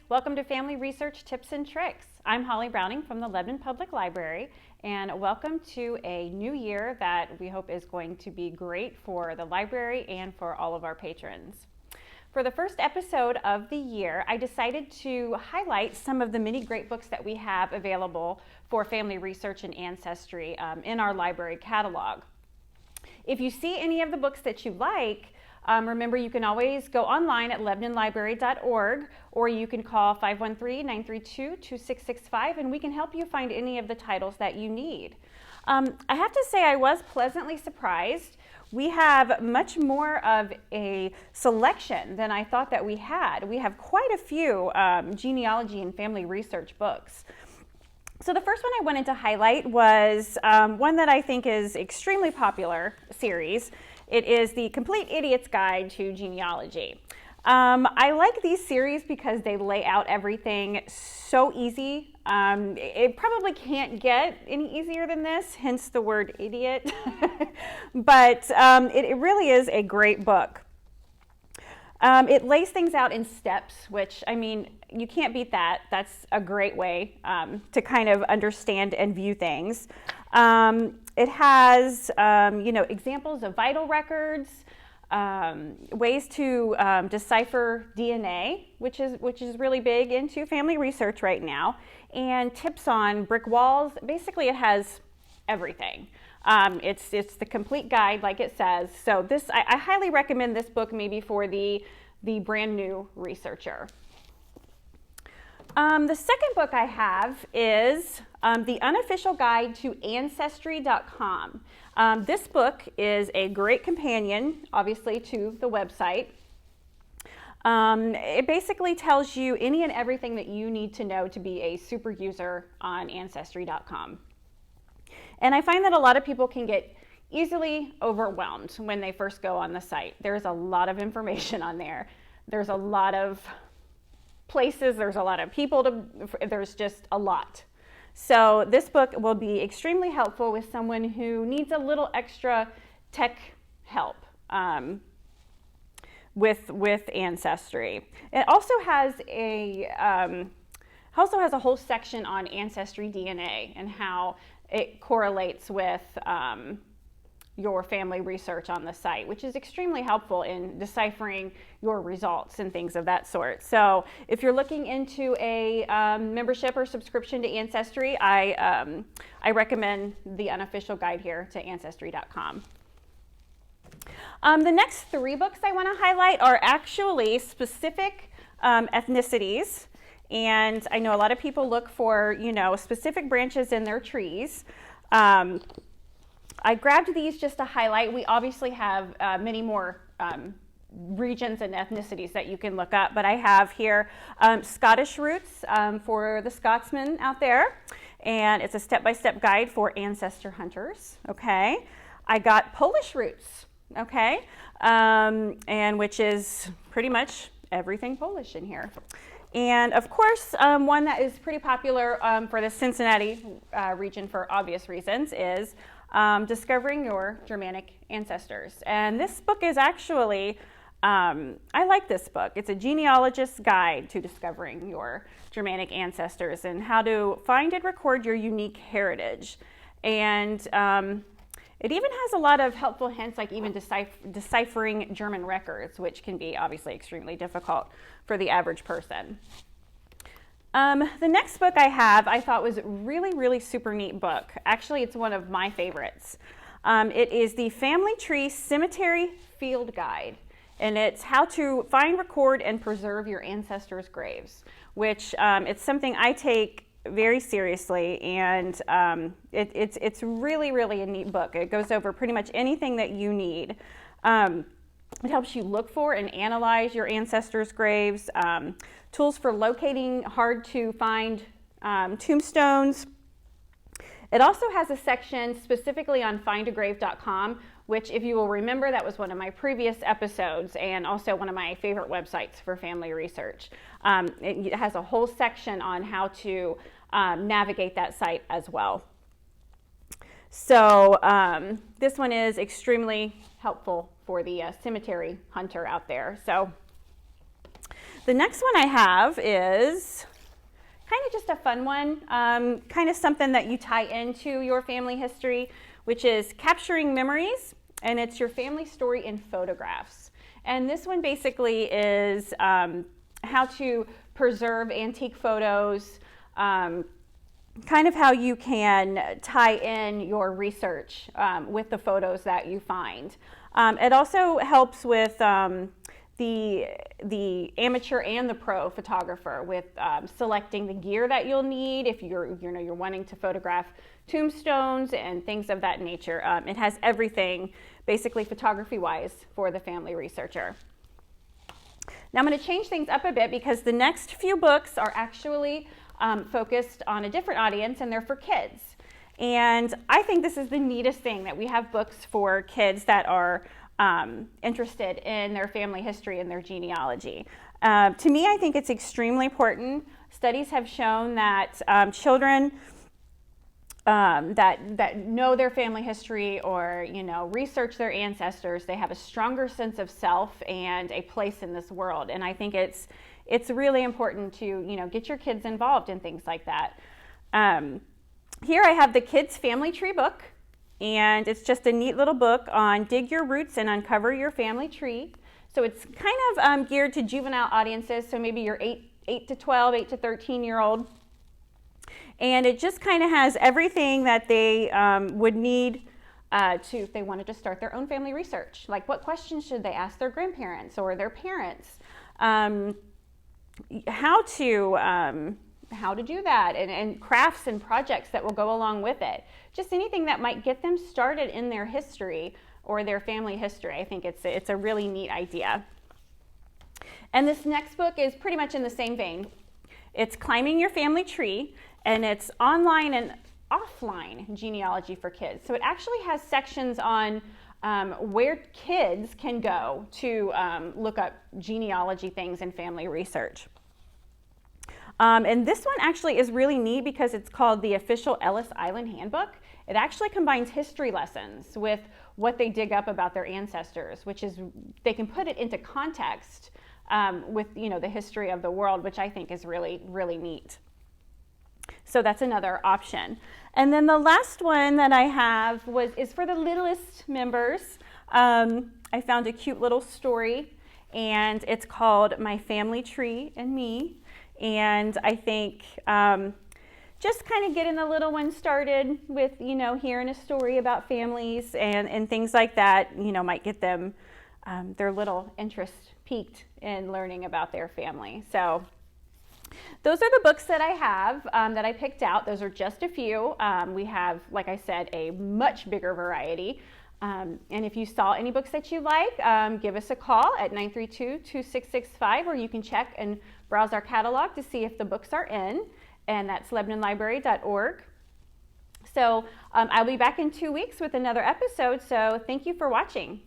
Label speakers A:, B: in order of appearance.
A: welcome to Family Research Tips and Tricks. I'm Holly Browning from the Lebanon Public Library, and welcome to a new year that we hope is going to be great for the library and for all of our patrons. For the first episode of the year, I decided to highlight some of the many great books that we have available for family research and ancestry in our library catalog. If you see any of the books that you like, remember, you can always go online at lebanonlibrary.org, or you can call 513-932-2665 and we can help you find any of the titles that you need. I have to say I was pleasantly surprised. We have much more of a selection than I thought that we had. We have quite a few genealogy and family research books. So the first one I wanted to highlight was one that I think is extremely popular series. It is the Complete Idiot's Guide to Genealogy. I like these series because they lay out everything so easy. It probably can't get any easier than this, hence the word idiot. But it really is a great book. It lays things out in steps, which, I mean, you can't beat that. That's a great way to kind of understand and view things. It has, examples of vital records, ways to decipher DNA, which is really big into family research right now, and tips on brick walls. Basically, it has everything. It's the complete guide, like it says. So I highly recommend this book, maybe for the brand new researcher. The second book I have is the Unofficial Guide to Ancestry.com. This book is a great companion, obviously, to the website. It basically tells you any and everything that you need to know to be a super user on Ancestry.com. And I find that a lot of people can get easily overwhelmed when they first go on the site. There's a lot of information on there. There's a lot of places, there's a lot of people, there's just a lot. So this book will be extremely helpful with someone who needs a little extra tech help with Ancestry. It also has a whole section on ancestry DNA and how it correlates with your family research on the site, which is extremely helpful in deciphering your results and things of that sort. So if you're looking into a membership or subscription to Ancestry, I recommend the Unofficial Guide here to Ancestry.com. The next three books I want to highlight are actually specific ethnicities. And I know a lot of people look for, specific branches in their trees. I grabbed these just to highlight. We obviously have many more regions and ethnicities that you can look up, but I have here Scottish roots for the Scotsmen out there, and it's a step-by-step guide for ancestor hunters, okay? I got Polish roots, okay, and which is pretty much everything Polish in here. And of course, one that is pretty popular for the Cincinnati region for obvious reasons is Discovering Your Germanic Ancestors. And this book is actually, I like this book. It's a genealogist's guide to discovering your Germanic ancestors and how to find and record your unique heritage. And it even has a lot of helpful hints, like even deciphering German records, which can be obviously extremely difficult for the average person. The next book I thought was a really, really super neat book. Actually, it's one of my favorites. It is the Family Tree Cemetery Field Guide, and it's how to find, record, and preserve your ancestors' graves, which it's something I take very seriously, and it's really, really a neat book. It goes over pretty much anything that you need. It helps you look for and analyze your ancestors' graves, tools for locating hard-to-find tombstones. It also has a section specifically on findagrave.com, which, if you will remember, that was one of my previous episodes and also one of my favorite websites for family research. It has a whole section on how to navigate that site as well. So this one is extremely helpful for the cemetery hunter out there. So The next one I have is kind of just a fun one, kind of something that you tie into your family history, which is Capturing Memories, and it's your family story in photographs. And this one basically is how to preserve antique photos, kind of how you can tie in your research with the photos that you find. It also helps with the amateur and the pro photographer with selecting the gear that you'll need if you're wanting to photograph tombstones and things of that nature. It has everything basically photography-wise for the family researcher. Now I'm going to change things up a bit because the next few books are actually focused on a different audience, and they're for kids. And I think this is the neatest thing, that we have books for kids that are interested in their family history and their genealogy. To me, I think it's extremely important. Studies have shown that children that know their family history or research their ancestors, they have a stronger sense of self and a place in this world. And I think it's really important to get your kids involved in things like that. Here I have the Kids Family Tree book, and it's just a neat little book on dig your roots and uncover your family tree. So it's kind of geared to juvenile audiences, so maybe your 8 to 12, 8 to 13-year-old. And it just kind of has everything that they would need if they wanted to start their own family research. Like, what questions should they ask their grandparents or their parents? How to do that, and crafts and projects that will go along with it. Just anything that might get them started in their history or their family history. I think it's a really neat idea. And this next book is pretty much in the same vein. It's Climbing Your Family Tree, and it's online and offline genealogy for kids. So it actually has sections on where kids can go to look up genealogy things and family research. And this one actually is really neat because it's called the Official Ellis Island Handbook. It actually combines history lessons with what they dig up about their ancestors, which is, they can put it into context with the history of the world, which I think is really, really neat. So that's another option. And then the last one that I have is for the littlest members. I found a cute little story, and it's called My Family Tree and Me. And I think just kind of getting the little one started with, hearing a story about families and things like that, might get them their little interest piqued in learning about their family. So those are the books that I have that I picked out. Those are just a few. We have, like I said, a much bigger variety. And if you saw any books that you like, give us a call at 932-2665, or you can check and browse our catalog to see if the books are in, and that's LebanonLibrary.org. So I'll be back in 2 weeks with another episode, so thank you for watching.